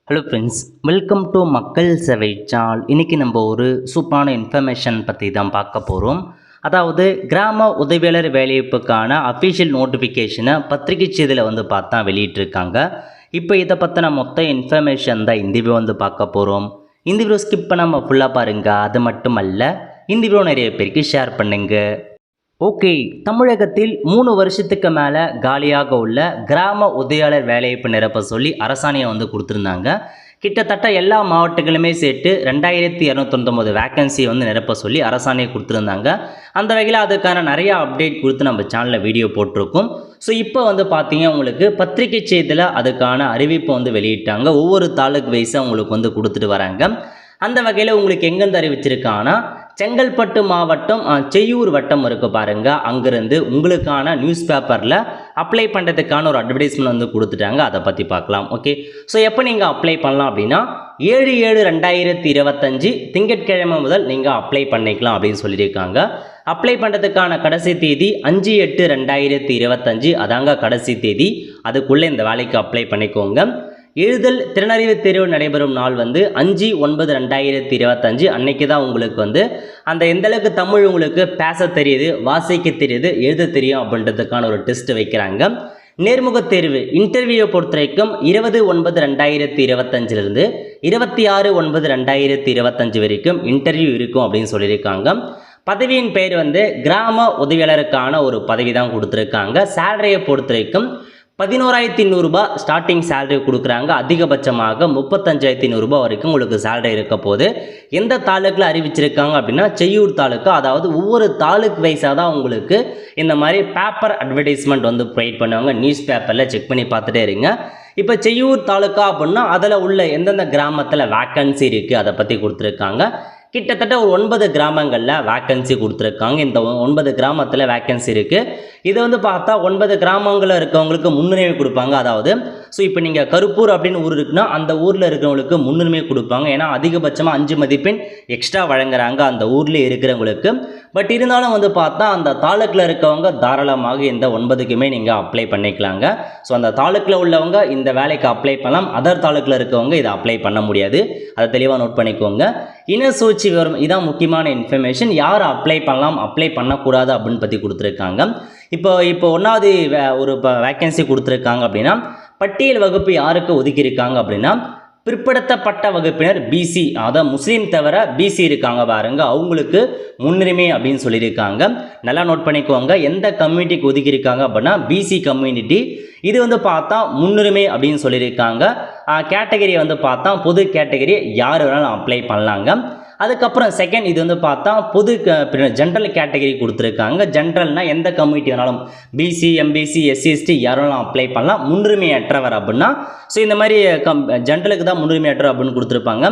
Hello friends, welcome to மக்கள் சேவை channel. இன்றைக்கி நம்ம ஒரு சூப்பரான இன்ஃபர்மேஷன் பற்றி தான் பார்க்க போகிறோம். அதாவது கிராம உதவியாளர் வேலைவாய்ப்புக்கான அஃபிஷியல் நோட்டிஃபிகேஷனை பத்திரிகை செய்தியில் பார்த்தா வெளியிட்டிருக்காங்க. இப்போ இதை பற்றின மொத்த இன்ஃபர்மேஷன் தான் இந்த வீடியோ பார்க்க போகிறோம். இந்த வீடியோ ஸ்கிப் பண்ணாமல் ஃபுல்லாக பாருங்கள். அது மட்டும் அல்ல, இந்த வீடியோ நிறைய பேருக்கு ஷேர் பண்ணுங்கள். ஓகே, தமிழகத்தில் 3 வருஷத்துக்கு மேலே காலியாக உள்ள கிராம உதவியாளர் வேலைவாய்ப்பு நிரப்ப சொல்லி அரசாணையை கொடுத்துருந்தாங்க. கிட்டத்தட்ட எல்லா மாவட்டங்களுமே சேர்த்து 2299 வேக்கன்சி நிரப்ப சொல்லி அரசாணையை கொடுத்துருந்தாங்க. அந்த வகையில் அதுக்கான நிறையா அப்டேட் கொடுத்து நம்ம சேனலில் வீடியோ போட்டிருக்கோம். ஸோ இப்போ பார்த்தீங்க, உங்களுக்கு பத்திரிகை செய்தியில் அதுக்கான அறிவிப்பு வெளியிட்டாங்க. ஒவ்வொரு தாலுக் வைஸாக உங்களுக்கு கொடுத்துட்டு வராங்க. அந்த வகையில் உங்களுக்கு எங்கேருந்து அறிவிச்சிருக்காங்கன்னா, செங்கல்பட்டு மாவட்டம் செய்யூர் வட்டம் இருக்குது பாருங்கள். அங்கேருந்து உங்களுக்கான நியூஸ் பேப்பரில் அப்ளை பண்ணுறதுக்கான ஒரு அட்வர்டைஸ்மெண்ட் கொடுத்துட்டாங்க. அதை பற்றி பார்க்கலாம். ஓகே, ஸோ எப்போ நீங்கள் அப்ளை பண்ணலாம் அப்படின்னா 7/7/2025 திங்கட்கிழமை முதல் நீங்கள் அப்ளை பண்ணிக்கலாம் அப்படின்னு சொல்லியிருக்காங்க. அப்ளை பண்ணுறதுக்கான கடைசி தேதி 5/8/2025 அதாங்க கடைசி தேதி. அதுக்குள்ளே இந்த வேலைக்கு அப்ளை பண்ணிக்கோங்க. எழுதல் திறனறிவு தேர்வு நடைபெறும் நாள் 5/9/2025 அன்னைக்கு தான் உங்களுக்கு அந்த எந்தளவுக்கு தமிழ் உங்களுக்கு பேச தெரியுது, வாசிக்க தெரியுது, எழுத தெரியும் அப்படின்றதுக்கான ஒரு டெஸ்ட் வைக்கிறாங்க. நேர்முக தேர்வு இன்டர்வியூவை பொறுத்த வரைக்கும் 20/9/2025 26/9/2025 வரைக்கும் இன்டர்வியூ இருக்கும் அப்படின்னு சொல்லியிருக்காங்க. பதவியின் பெயர் கிராம உதவியாளருக்கான ஒரு பதவி தான் கொடுத்துருக்காங்க. சேலரியை பொறுத்த வரைக்கும் 11,100 ரூபாய் ஸ்டார்டிங் சேலரி கொடுக்குறாங்க. அதிகபட்சமாக 35,100 ரூபாய் வரைக்கும் உங்களுக்கு சேலரி இருக்க போது. எந்த தாலுக்கில் அறிவிச்சிருக்காங்க அப்படின்னா செய்யூர் தாலுக்கா. அதாவது ஒவ்வொரு தாலுக் வைஸாக தான் உங்களுக்கு இந்த மாதிரி பேப்பர் அட்வர்டைஸ்மெண்ட் ப்ரொவைட் பண்ணுவாங்க. நியூஸ் பேப்பரில் செக் பண்ணி பார்த்துட்டே இருங்க. இப்போ செய்யூர் தாலுக்கா அப்படின்னா அதில் உள்ள எந்தெந்த கிராமத்தில் வேக்கன்சி இருக்குது அதை பற்றி கொடுத்துருக்காங்க. கிட்டத்தட்ட ஒரு 9 கிராமங்களில் வேக்கன்சி கொடுத்துருக்காங்க. இந்த 9 கிராமத்தில் வேக்கன்சி இருக்குது. இது பார்த்தா 9 கிராமங்களில் இருக்கவங்களுக்கு முன்னுரிமை கொடுப்பாங்க. அதாவது ஸோ இப்போ நீங்கள் கருப்பூர் அப்படின்னு ஊர் இருக்குன்னா அந்த ஊரில் இருக்கிறவங்களுக்கு முன்னுரிமை கொடுப்பாங்க. ஏன்னா அதிகபட்சமாக 5 மதிப்பெண் எக்ஸ்ட்ரா வழங்குறாங்க அந்த ஊரில் இருக்கிறவங்களுக்கு. பட் இருந்தாலும் பார்த்தா அந்த தாலுக்கில் இருக்கவங்க தாராளமாக இந்த 9க்குமே நீங்கள் அப்ளை பண்ணிக்கலாங்க. ஸோ அந்த தாலுக்கில் உள்ளவங்க இந்த வேலைக்கு அப்ளை பண்ணலாம். அதர் தாலுக்கில் இருக்கவங்க இதை அப்ளை பண்ண முடியாது. அதை தெளிவாக நோட் பண்ணிக்கோங்க. இனசூழ்ச்சி விவரம் இதான் முக்கியமான இன்ஃபர்மேஷன். யார் அப்ளை பண்ணலாம், அப்ளை பண்ணக்கூடாது அப்படின்னு பற்றி கொடுத்துருக்காங்க. இப்போ 1வது ஒரு வேக்கன்சி கொடுத்துருக்காங்க அப்படின்னா, பட்டியல் வகுப்பு யாருக்கு ஒதுக்கியிருக்காங்க அப்படின்னா, பிற்படுத்தப்பட்ட வகுப்பினர் பிசி, அதாவது முஸ்லீம் தவிர பிசி இருக்காங்க பாருங்க, அவங்களுக்கு முன்னுரிமை அப்படின்னு சொல்லியிருக்காங்க. நல்லா நோட் பண்ணிக்கோங்க. எந்த கம்யூனிட்டிக்கு ஒதுக்கியிருக்காங்க அப்படின்னா பிசி கம்யூனிட்டி. இது பார்த்தா முன்னுரிமை அப்படின்னு சொல்லியிருக்காங்க. கேட்டகரி பார்த்தா பொது கேட்டகரி யார் வேணாலும் அப்ளை பண்ணலாங்க. அதுக்கப்புறம் செகண்ட் இது பார்த்தா பொது ஜென்ரல் கேட்டகரி கொடுத்துருக்காங்க. ஜென்ரல்னால் எந்த கம்யூனிட்டி வேணாலும் பிசி, எம்பிசி, எஸ்சி, எஸ்டி யாரெல்லாம் அப்ளை பண்ணலாம். முன்னுரிமையற்றவர் அப்படின்னா ஸோ இந்த மாதிரி ஜென்ரலுக்கு தான் முன்னுரிமையற்றவர் அப்படின்னு கொடுத்துருப்பாங்க.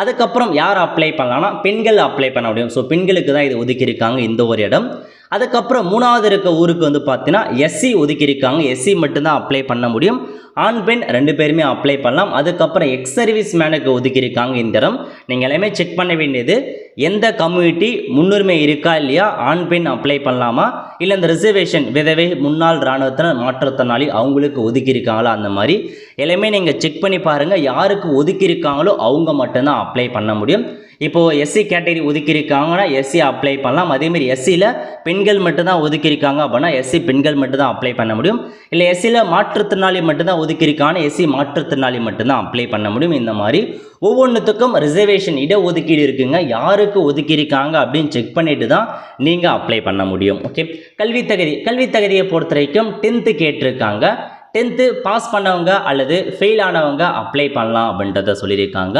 அதுக்கப்புறம் யார் அப்ளை பண்ணலாம்னா பெண்கள் அப்ளை பண்ண முடியும். ஸோ பெண்களுக்கு தான் இது ஒதுக்கியிருக்காங்க இந்த ஒரு இடம். அதுக்கப்புறம் 3வது இருக்க ஊருக்கு பார்த்தீங்கன்னா எஸ்சி ஒதுக்கியிருக்காங்க. எஸ்சி மட்டும்தான் அப்ளை பண்ண முடியும். ஆண் பெண் 2 பேருமே அப்ளை பண்ணலாம். அதுக்கப்புறம் எக்ஸ் சர்வீஸ் மேனுக்கு ஒதுக்கியிருக்காங்க இந்த இடம். நீங்கள் எல்லாமே செக் பண்ண வேண்டியது எந்த கம்யூனிட்டி முன்னுரிமை இருக்கா இல்லையா, ஆண் பெண் அப்ளை பண்ணலாமா, இல்லை இந்த ரிசர்வேஷன் விதவை, முன்னாள் இராணுவத்தினர், மாற்றுத்திறனாளி அவங்களுக்கு ஒதுக்கியிருக்காங்களா, அந்த மாதிரி எல்லாமே நீங்கள் செக் பண்ணி பாருங்கள். யாருக்கு ஒதுக்கியிருக்காங்களோ அவங்க மட்டும்தான் அப்ளை பண்ண முடியும். இப்போது எஸ்சி கேட்டகரி ஒதுக்கியிருக்காங்கன்னா எஸ்சி அப்ளை பண்ணலாம். அதேமாரி எஸ்சியில் பெண்கள் மட்டும்தான் ஒதுக்கியிருக்காங்க அப்படின்னா எஸ்சி பெண்கள் மட்டும்தான் அப்ளை பண்ண முடியும். இல்லை எஸ்சியில் மாற்றுத்திறனாளி மட்டும்தான் ஒதுக்கியிருக்காங்கன்னா எஸ்சி மாற்றுத்திறனாளி மட்டும்தான் அப்ளை பண்ண முடியும். இந்த மாதிரி ஒவ்வொன்றுத்துக்கும் ரிசர்வேஷன் இடஒதுக்கீடு இருக்குங்க. யாருக்கு ஒதுக்கியிருக்காங்க அப்படின்னு செக் பண்ணிட்டு தான் நீங்கள் அப்ளை பண்ண முடியும். ஓகே, கல்வித்தகுதியை பொறுத்த வரைக்கும் 10th கேட்டிருக்காங்க. 10th பாஸ் பண்ணவங்க அல்லது ஃபெயில் ஆனவங்க அப்ளை பண்ணலாம் அப்படின்றத சொல்லியிருக்காங்க.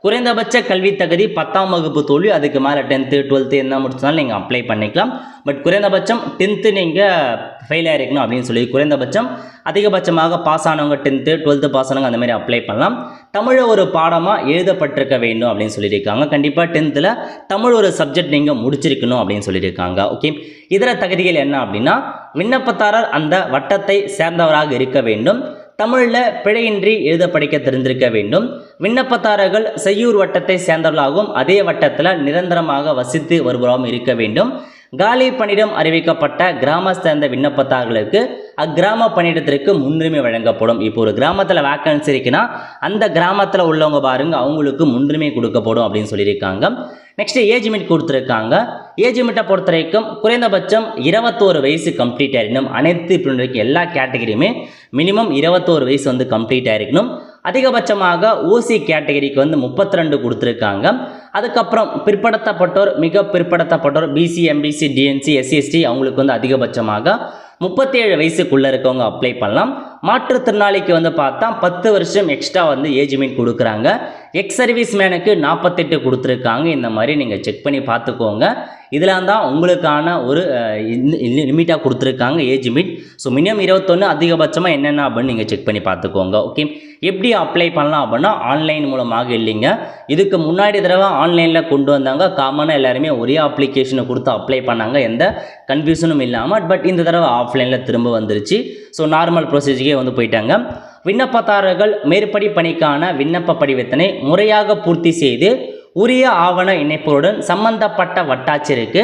குறைந்தபட்ச கல்வி தகுதி 10ஆம் வகுப்பு தோல்வி, அதுக்கு மேலே 10th 12th என்ன முடிச்சாலும் நீங்கள் அப்ளை பண்ணிக்கலாம். பட் குறைந்தபட்சம் 10th நீங்கள் ஃபெயில் ஆகிருக்கணும் அப்படின்னு சொல்லி குறைந்தபட்சம். அதிகபட்சமாக பாஸ் ஆனவங்க 10th 12th பாஸ் ஆனவங்க அந்த மாதிரி அப்ளை பண்ணலாம். தமிழை ஒரு பாடமாக எழுதப்பட்டிருக்க வேண்டும் அப்படின்னு சொல்லியிருக்காங்க. கண்டிப்பாக 10th தமிழ் ஒரு சப்ஜெக்ட் நீங்கள் முடிச்சிருக்கணும் அப்படின்னு சொல்லியிருக்காங்க. ஓகே, இதர தகுதிகள் என்ன அப்படின்னா, விண்ணப்பதாரர் அந்த வட்டத்தை சேர்ந்தவராக இருக்க வேண்டும். தமிழில் பிழையின்றி எழுத படிக்க தெரிந்திருக்க வேண்டும். விண்ணப்பதாரர்கள் செய்யூர் வட்டத்தை சேர்ந்தவர்களாகவும் அதே வட்டத்தில் நிரந்தரமாக வசித்து வருபவராகவும் இருக்க வேண்டும். காலி பணியிடம் அறிவிக்கப்பட்ட கிராம சேர்ந்த விண்ணப்பதாரர்களுக்கு அக்கிராம பணியிடத்திற்கு முன்னுரிமை வழங்கப்படும். இப்போ ஒரு கிராமத்தில் வேக்கன்சி இருக்குன்னா அந்த கிராமத்தில் உள்ளவங்க பாருங்க அவங்களுக்கு முன்னுரிமை கொடுக்கப்படும் அப்படின்னு சொல்லியிருக்காங்க. நெக்ஸ்ட் ஏஜ் லிமிட் கொடுத்துருக்காங்க. ஏஜ் லிமிட்டை பொறுத்த வரைக்கும் குறைந்தபட்சம் 21 வயசு கம்ப்ளீட் ஆயிருக்கணும். அனைத்து இப்போ எல்லா கேட்டகரியுமே மினிமம் 21 வயசு வந்து கம்ப்ளீட் ஆயிருக்கணும். அதிகபட்சமாக ஓசி கேட்டகரிக்கு வந்து 32 கொடுத்துருக்காங்க. அதுக்கப்புறம் பிற்படுத்தப்பட்டோர், மிக பிற்படுத்தப்பட்டோர், பிசி, எம்பிசி, டிஎன்சி, எஸ்சிஎஸ்டி அவங்களுக்கு வந்து அதிகபட்சமாக 37 வயசுக்குள்ளே இருக்கவங்க அப்ளை பண்ணலாம். மாற்றுத்திறனாளிக்கு வந்து பார்த்தா 10 வருஷம் எக்ஸ்ட்ரா வந்து ஏஜ் லிமிட் கொடுக்குறாங்க. எக்ஸ் சர்வீஸ் மேனுக்கு 48 கொடுத்துருக்காங்க. இந்த மாதிரி நீங்கள் செக் பண்ணி பார்த்துக்கோங்க. இதெல்லாம் தான் உங்களுக்கான ஒரு லிமிட்டாக கொடுத்துருக்காங்க ஏஜ் லிமிட். ஸோ மினிமம் 21, அதிகபட்சமாக என்னென்ன அப்படின்னு நீங்கள் செக் பண்ணி பார்த்துக்கோங்க. ஓகே, எப்படி அப்ளை பண்ணலாம் அப்படின்னா ஆன்லைன் மூலமாக இல்லைங்க. இதுக்கு முன்னாடி தடவை ஆன்லைனில் கொண்டு வந்தாங்க. காமனாக எல்லாருமே ஒரே அப்ளிகேஷனை கொடுத்து அப்ளை பண்ணாங்க, எந்த கன்ஃபியூஷனும் இல்லாமல். பட் இந்த தடவை ஆஃப்லைனில் திரும்ப வந்துருச்சு. ஸோ நார்மல் ப்ரொசீஜருக்கே வந்து போயிட்டாங்க. விண்ணப்பதாரர்கள் மேற்படி பணிக்கான விண்ணப்ப படிவத்தினை முறையாக பூர்த்தி செய்து உரிய ஆவண இணைப்புடன் சம்பந்தப்பட்ட வட்டாட்சியருக்கு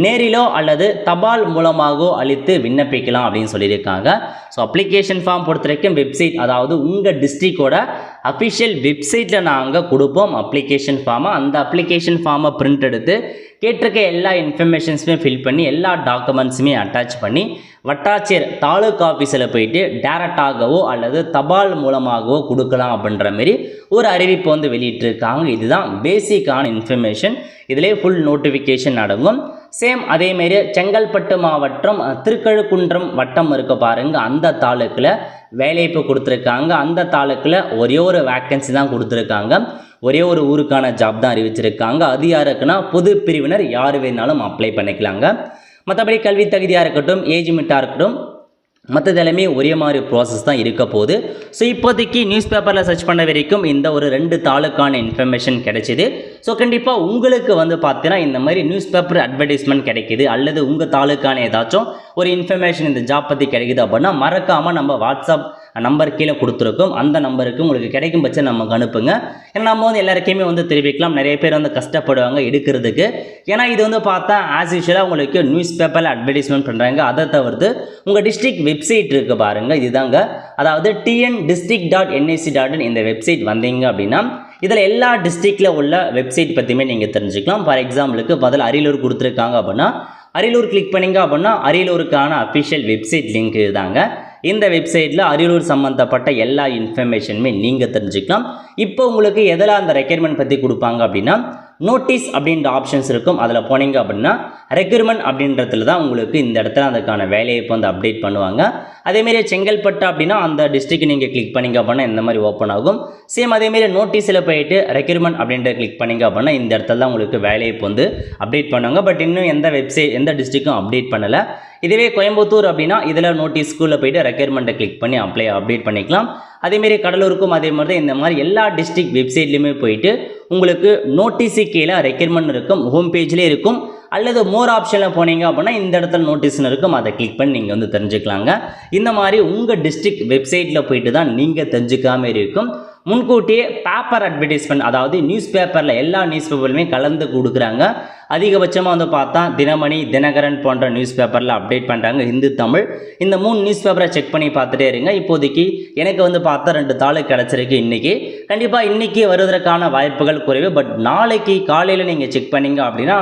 நேரிலோ அல்லது தபால் மூலமாகவோ அளித்து விண்ணப்பிக்கலாம் அப்படின்னு சொல்லியிருக்காங்க. ஸோ அப்ளிகேஷன் ஃபார்ம் பொறுத்த வரைக்கும் வெப்சைட், அதாவது உங்கள் டிஸ்ட்ரிக்டோட அஃபிஷியல் வெப்சைட்டில் நாங்கள் கொடுப்போம் அப்ளிகேஷன் ஃபார்மை. அந்த அப்ளிகேஷன் ஃபார்மை பிரிண்ட் எடுத்து கேட்டிருக்க எல்லா இன்ஃபர்மேஷன்ஸுமே ஃபில் பண்ணி எல்லா டாக்குமெண்ட்ஸுமே அட்டாச் பண்ணி வட்டாட்சியர் தாலுக்கா ஆஃபீஸில் போயிட்டு டேரெக்டாகவோ அல்லது தபால் மூலமாகவோ கொடுக்கலாம் அப்படின்ற மாரி ஒரு அறிவிப்பு வந்து வெளியிட்டிருக்காங்க. இதுதான் பேசிக்கான இன்ஃபர்மேஷன். இதிலே ஃபுல் நோட்டிஃபிகேஷன் அடங்கும். சேம் அதேமாரி செங்கல்பட்டு மாவட்டம் திருக்கழுக்குன்றம் வட்டம் இருக்க பாருங்க, அந்த தாலுக்கில் வேலைவாய்ப்பு கொடுத்துருக்காங்க. அந்த தாலுக்கில் ஒரே ஒரு வேக்கன்சி தான் கொடுத்துருக்காங்க. ஒரே ஒரு ஊருக்கான ஜாப் தான் அறிவிச்சிருக்காங்க. அது யாருக்குன்னா பொது பிரிவினர் யார் வேணாலும் அப்ளை பண்ணிக்கலாங்க. மற்றபடி கல்வி தகுதியாக இருக்கட்டும், ஏஜ் லிமிட்டாக இருக்கட்டும், மற்றது எல்லாமே ஒரே மாதிரி ப்ராசஸ் தான் இருக்க போகுது. ஸோ இப்போதைக்கு நியூஸ் பேப்பரில் சர்ச் பண்ண வரைக்கும் இந்த ஒரு 2 தாலுக்கான இன்ஃபர்மேஷன் கிடைச்சிது. ஸோ கண்டிப்பாக உங்களுக்கு வந்து பார்த்தீங்கன்னா இந்த மாதிரி நியூஸ் பேப்பர் அட்வர்டைஸ்மெண்ட் கிடைக்கிது அல்லது உங்கள் தாலுக்கான ஏதாச்சும் ஒரு இன்ஃபர்மேஷன் இந்த ஜாப் பற்றி கிடைக்குது அப்படின்னா மறக்காமல் நம்ம வாட்ஸ்அப் நம்பர் கீழே கொடுத்துருக்கோம். அந்த நம்பருக்கு உங்களுக்கு கிடைக்கும் பட்சம் நமக்கு அனுப்புங்க. ஏன்னா நம்ம வந்து எல்லாருக்குமே வந்து தெரிவிக்கலாம். நிறைய பேர் வந்து கஷ்டப்படுவாங்க எடுக்கிறதுக்கு. ஏன்னா இது வந்து பார்த்தா ஆஸ் யூஷுவலாக உங்களுக்கு நியூஸ் பேப்பரில் அட்வர்டைஸ்மெண்ட் பண்ணுறாங்க. அதை தவிர்த்து உங்கள் டிஸ்ட்ரிக்ட் வெப்சைட் இருக்குது பாருங்கள், இதுதாங்க. அதாவது tndistrict.nic.in இந்த வெப்சைட் வந்தீங்க அப்படின்னா இதில் எல்லா டிஸ்ட்ரிக்டில் உள்ள வெப்சைட் பற்றியுமே நீங்கள் தெரிஞ்சுக்கலாம். ஃபார் எக்ஸாம்பிளுக்கு பதில் அரியலூர் கொடுத்துருக்காங்க அப்படின்னா அரியலூர் கிளிக் பண்ணிங்க அப்படின்னா அரியலூருக்கான அஃபிஷியல் வெப்சைட் லிங்க் இதுதாங்க. இந்த வெப்சைட்டில் அரியலூர் சம்மந்தப்பட்ட எல்லா இன்ஃபர்மேஷனுமே நீங்கள் தெரிஞ்சுக்கலாம். இப்போ உங்களுக்கு எதில் அந்த ரெக்யர்மெண்ட் பற்றி கொடுப்பாங்க அப்படின்னா நோட்டீஸ் அப்படின்ற ஆப்ஷன்ஸ் இருக்கும். அதில் போனீங்க அப்படின்னா ரெக்யூர்மெண்ட் அப்படின்றதுல தான் உங்களுக்கு இந்த இடத்துல அதுக்கான வேலையை இப்போ வந்து அப்டேட் பண்ணுவாங்க. அதேமாரி செங்கல்பட்டு அப்படின்னா அந்த டிஸ்ட்ரிக்ட் நீங்கள் கிளிக் பண்ணிங்க அப்படின்னா இந்த மாதிரி ஓப்பன் ஆகும். சேம் அதேமாரி நோட்டீஸில் போயிட்டு ரெக்யூர்மெண்ட் அப்படின்ற கிளிக் பண்ணிங்க அப்படின்னா இந்த இடத்துல தான் உங்களுக்கு வேலையை இப்போ வந்து அப்டேட் பண்ணுவாங்க. பட் இன்னும் எந்த வெப்சைட் எந்த டிஸ்ட்ரிக்டும் அப்டேட் பண்ணலை. இதுவே கோயம்புத்தூர் அப்படின்னா இதில் நோட்டீஸ் ஸ்கூலில் போயிட்டு ரெக்யர்மெண்ட்டை கிளிக் பண்ணி அப்டேட் பண்ணிக்கலாம். அதேமாரி கடலூருக்கும் அதே மாதிரி தான் இந்த மாதிரி எல்லா டிஸ்ட்ரிக்ட் வெப்சைட்லையுமே போயிட்டு உங்களுக்கு நோட்டீஸு கீழே ரெக்யர்மெண்ட் இருக்கும், ஹோம் பேஜ்லேயே இருக்கும். அல்லது மோர் ஆப்ஷனில் போனீங்க அப்படின்னா இந்த இடத்துல நோட்டீஸ்னு இருக்கும், அதை கிளிக் பண்ணி நீங்கள் வந்து தெரிஞ்சுக்கலாங்க. இந்த மாதிரி உங்கள் டிஸ்ட்ரிக்ட் வெப்சைட்டில் போயிட்டு தான் நீங்கள் தெரிஞ்சுக்காம இருக்கும். முன்கூட்டியே பேப்பர் அட்வர்டைஸ்மெண்ட், அதாவது நியூஸ் பேப்பரில் எல்லா நியூஸ் பேப்பர்லையுமே கலந்து கொடுக்குறாங்க. அதிகபட்சமாக வந்து பார்த்தா தினமணி, தினகரன் போன்ற நியூஸ் பேப்பரில் அப்டேட் பண்ணுறாங்க. ஹிந்து, தமிழ் இந்த 3 நியூஸ் பேப்பரை செக் பண்ணி பார்த்துட்டே இருங்க. இப்போதைக்கு எனக்கு வந்து பார்த்தா 2 தாளுக்கு கிடச்சிருக்கு இன்றைக்கி. கண்டிப்பாக இன்றைக்கி வருவதற்கான வாய்ப்புகள் குறைவு. பட் நாளைக்கு காலையில் நீங்கள் செக் பண்ணிங்க அப்படின்னா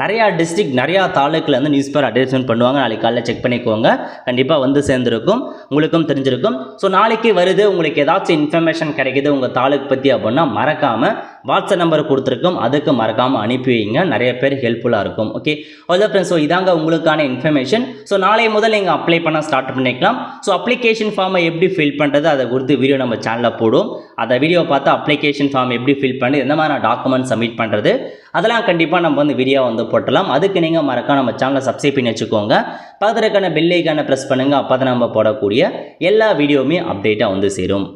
நிறையா டிஸ்ட்ரிக்ட் நிறையா தாலுக்கில் வந்து நியூஸ் பேப்பர் அட்வர்டைஸ்மெண்ட் பண்ணுவாங்க. நாளைக்கு காலையில் செக் பண்ணிக்கோங்க, கண்டிப்பாக வந்து சேர்ந்துருக்கும், உங்களுக்கும் தெரிஞ்சிருக்கும். ஸோ நாளைக்கு வருது, உங்களுக்கு ஏதாச்சும் இன்ஃபர்மேஷன் கிடைக்குது உங்கள் தாலுக்கு பற்றி அப்படின்னா மறக்காமல் வாட்ஸ்அப் நம்பர் கொடுத்துருக்கோம், அதுக்கு மறக்காமல் அனுப்பி வைங்க. நிறைய பேர் ஹெல்ப்ஃபுல்லாக இருக்கும். ஓகே அவ்வளோ ஃப்ரெண்ட்ஸ். ஸோ இதாங்க உங்களுக்கான இன்ஃபர்மேஷன். ஸோ நாளை முதல் நீங்கள் அப்ளை பண்ண ஸ்டார்ட் பண்ணிக்கலாம். ஸோ அப்ளிகேஷன் ஃபார்மை எப்படி ஃபில் பண்ணுறது அதை குறித்து வீடியோ நம்ம சேனலில் போடும். அந்த வீடியோ பார்த்து அப்ளிகேஷன் ஃபார்ம் எப்படி ஃபில் பண்ணி எந்த மாதிரி டாக்குமெண்ட் சப்மிட் பண்ணுறது அதெல்லாம் கண்டிப்பாக நம்ம வந்து வீடியோ வந்து போட்டலாம். அதுக்கு நீங்கள் மறக்காம நம்ம சேனலை சப்ஸ்கிரைப் பண்ணி வச்சுக்கோங்க. பக்கத்துக்கான பெல் ஐக்கானை ப்ரெஸ் பண்ணுங்கள். அப்போ தான் நம்ம போடக்கூடிய எல்லா வீடியோவுமே அப்டேட்டாக வந்து சேரும்.